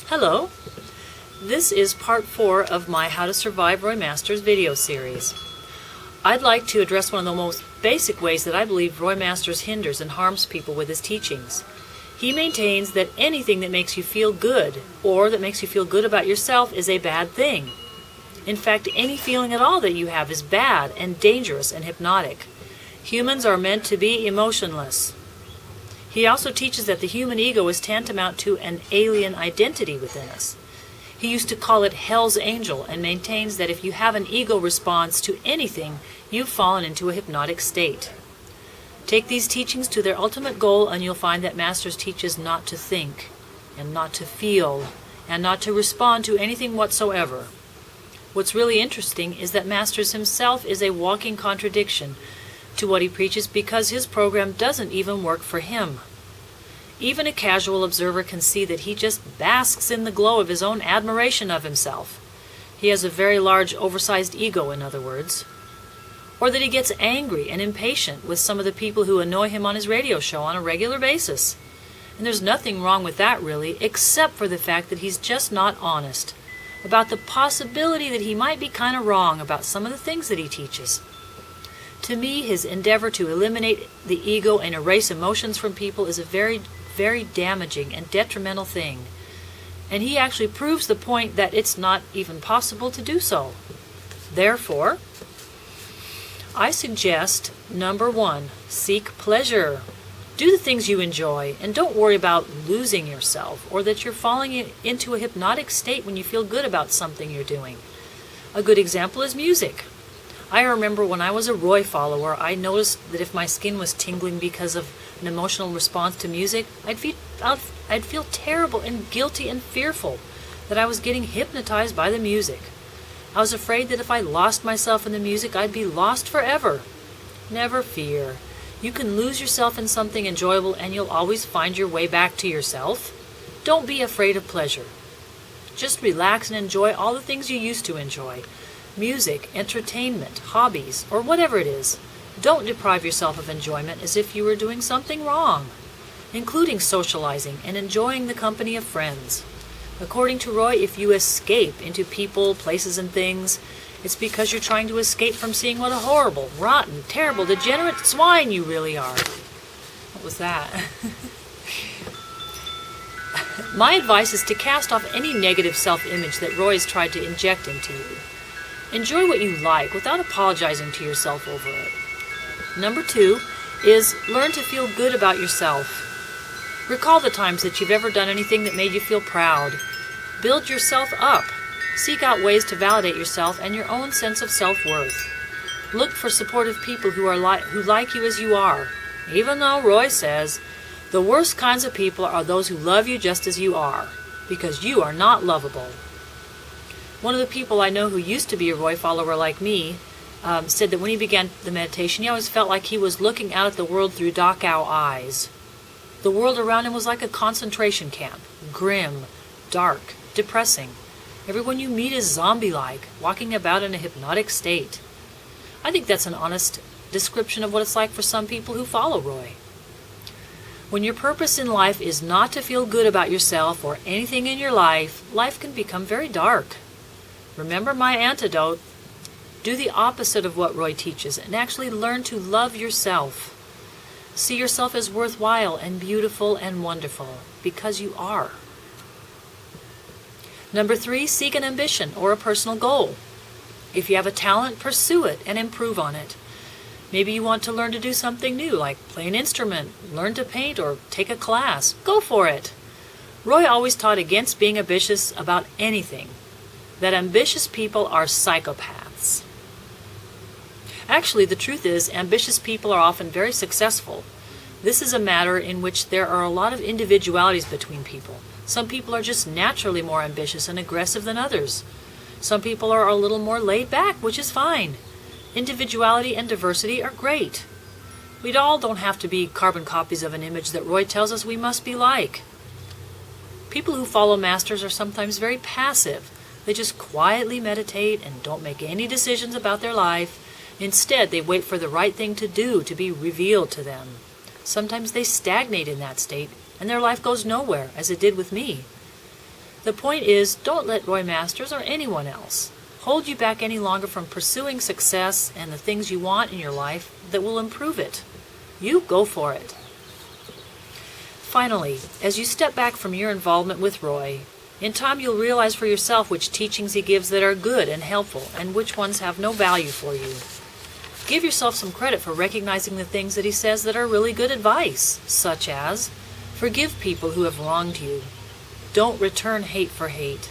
Hello, this is part 4 of my How to Survive Roy Masters video series. I'd like to address one of the most basic ways that I believe Roy Masters hinders and harms people with his teachings. He maintains that anything that makes you feel good or that makes you feel good about yourself is a bad thing. In fact, any feeling at all that you have is bad and dangerous and hypnotic. Humans are meant to be emotionless. He also teaches that the human ego is tantamount to an alien identity within us. He used to call it Hell's Angel and maintains that if you have an ego response to anything, you've fallen into a hypnotic state. Take these teachings to their ultimate goal and you'll find that Masters teaches not to think, and not to feel, and not to respond to anything whatsoever. What's really interesting is that Masters himself is a walking contradiction to what he preaches because his program doesn't even work for him. Even a casual observer can see that he just basks in the glow of his own admiration of himself. He has a very large, oversized ego, in other words. Or that he gets angry and impatient with some of the people who annoy him on his radio show on a regular basis. And there's nothing wrong with that, really, except for the fact that he's just not honest about the possibility that he might be kind of wrong about some of the things that he teaches. To me, his endeavor to eliminate the ego and erase emotions from people is a very, very damaging and detrimental thing. And he actually proves the point that it's not even possible to do so. Therefore, I suggest, number 1, seek pleasure. Do the things you enjoy, and don't worry about losing yourself or that you're falling into a hypnotic state when you feel good about something you're doing. A good example is music. I remember when I was a Roy follower, I noticed that if my skin was tingling because of an emotional response to music, I'd feel terrible and guilty and fearful that I was getting hypnotized by the music. I was afraid that if I lost myself in the music, I'd be lost forever. Never fear. You can lose yourself in something enjoyable and you'll always find your way back to yourself. Don't be afraid of pleasure. Just relax and enjoy all the things you used to enjoy. Music, entertainment, hobbies, or whatever it is. Don't deprive yourself of enjoyment as if you were doing something wrong, including socializing and enjoying the company of friends. According to Roy, if you escape into people, places, and things, it's because you're trying to escape from seeing what a horrible, rotten, terrible, degenerate swine you really are. What was that? My advice is to cast off any negative self-image that Roy has tried to inject into you. Enjoy what you like without apologizing to yourself over it. Number 2 is learn to feel good about yourself. Recall the times that you've ever done anything that made you feel proud. Build yourself up. Seek out ways to validate yourself and your own sense of self-worth. Look for supportive people who like you as you are. Even though Roy says, the worst kinds of people are those who love you just as you are, because you are not lovable. One of the people I know who used to be a Roy follower like me said that when he began the meditation, he always felt like he was looking out at the world through Dachau eyes. The world around him was like a concentration camp, grim, dark, depressing. Everyone you meet is zombie-like, walking about in a hypnotic state. I think that's an honest description of what it's like for some people who follow Roy. When your purpose in life is not to feel good about yourself or anything in your life, life can become very dark. Remember my antidote. Do the opposite of what Roy teaches and actually learn to love yourself. See yourself as worthwhile and beautiful and wonderful, because you are. Number 3, seek an ambition or a personal goal. If you have a talent, pursue it and improve on it. Maybe you want to learn to do something new, like play an instrument, learn to paint, or take a class. Go for it. Roy always taught against being ambitious about anything. That ambitious people are psychopaths. Actually, the truth is, ambitious people are often very successful. This is a matter in which there are a lot of individualities between people. Some people are just naturally more ambitious and aggressive than others. Some people are a little more laid back, which is fine. Individuality and diversity are great. We all don't have to be carbon copies of an image that Roy tells us we must be like. People who follow Masters are sometimes very passive. They just quietly meditate and don't make any decisions about their life. Instead, they wait for the right thing to do to be revealed to them. Sometimes they stagnate in that state, and their life goes nowhere, as it did with me. The point is, don't let Roy Masters or anyone else hold you back any longer from pursuing success and the things you want in your life that will improve it. You go for it. Finally, as you step back from your involvement with Roy, in time you'll realize for yourself which teachings he gives that are good and helpful and which ones have no value for you. Give yourself some credit for recognizing the things that he says that are really good advice, such as, forgive people who have wronged you. Don't return hate for hate.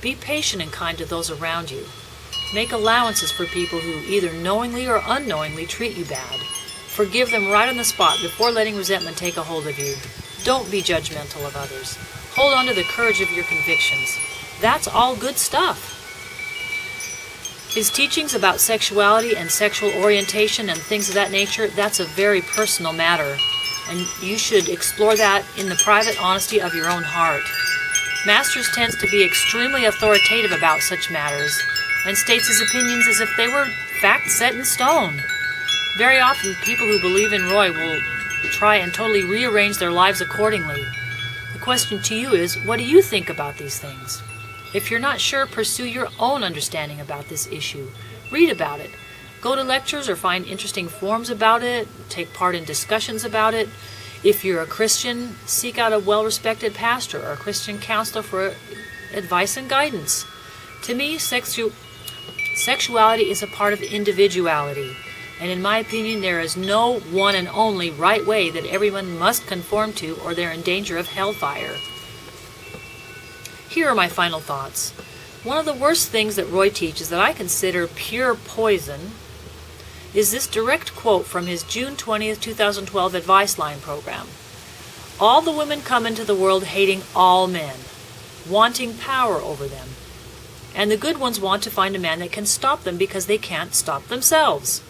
Be patient and kind to those around you. Make allowances for people who either knowingly or unknowingly treat you bad. Forgive them right on the spot before letting resentment take a hold of you. Don't be judgmental of others. Hold on to the courage of your convictions. That's all good stuff. His teachings about sexuality and sexual orientation and things of that nature, that's a very personal matter, and you should explore that in the private honesty of your own heart. Masters tends to be extremely authoritative about such matters and states his opinions as if they were facts set in stone. Very often, people who believe in Roy will try and totally rearrange their lives accordingly. The question to you is, what do you think about these things? If you're not sure, pursue your own understanding about this issue. Read about it. Go to lectures or find interesting forums about it. Take part in discussions about it. If you're a Christian, seek out a well-respected pastor or a Christian counselor for advice and guidance. To me, sexuality is a part of individuality, and in my opinion, there is no one and only right way that everyone must conform to, or they're in danger of hellfire. Here are my final thoughts. One of the worst things that Roy teaches that I consider pure poison is this direct quote from his June 20th, 2012 Advice Line program. All the women come into the world hating all men, wanting power over them, and the good ones want to find a man that can stop them because they can't stop themselves.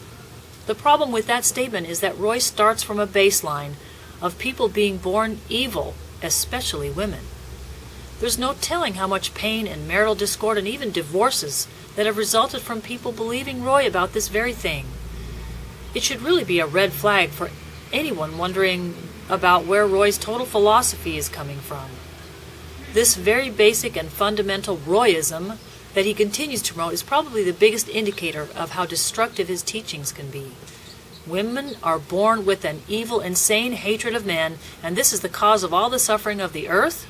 The problem with that statement is that Roy starts from a baseline of people being born evil, especially women. There's no telling how much pain and marital discord and even divorces that have resulted from people believing Roy about this very thing. It should really be a red flag for anyone wondering about where Roy's total philosophy is coming from. This very basic and fundamental Royism that he continues to promote is probably the biggest indicator of how destructive his teachings can be. Women are born with an evil, insane hatred of men, and this is the cause of all the suffering of the earth?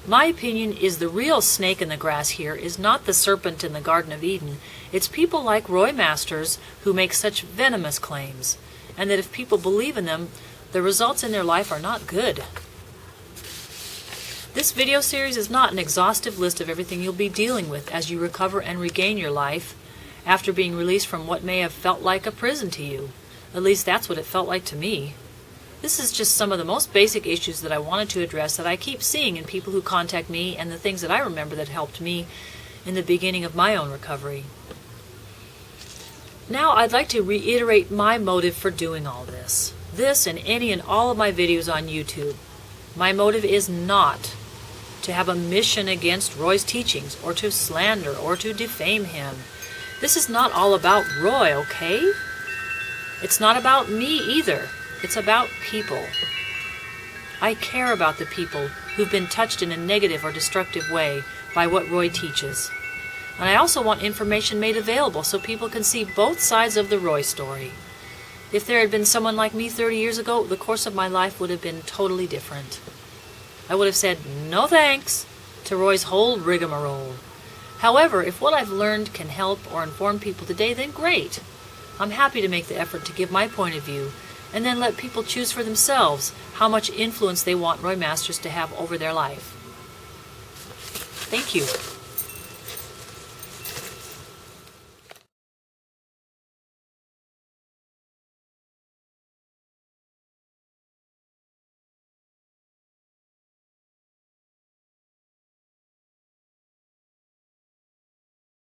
My opinion is the real snake in the grass here is not the serpent in the Garden of Eden. It's people like Roy Masters who make such venomous claims, and that if people believe in them, the results in their life are not good. This video series is not an exhaustive list of everything you'll be dealing with as you recover and regain your life after being released from what may have felt like a prison to you. At least that's what it felt like to me. This is just some of the most basic issues that I wanted to address that I keep seeing in people who contact me and the things that I remember that helped me in the beginning of my own recovery. Now I'd like to reiterate my motive for doing all this. This and any and all of my videos on YouTube. My motive is not to have a mission against Roy's teachings or to slander or to defame him. This is not all about Roy, okay? It's not about me either. It's about people. I care about the people who've been touched in a negative or destructive way by what Roy teaches. And I also want information made available so people can see both sides of the Roy story. If there had been someone like me 30 years ago, the course of my life would have been totally different. I would have said no thanks to Roy's whole rigmarole. However, if what I've learned can help or inform people today, then great. I'm happy to make the effort to give my point of view and then let people choose for themselves how much influence they want Roy Masters to have over their life. Thank you.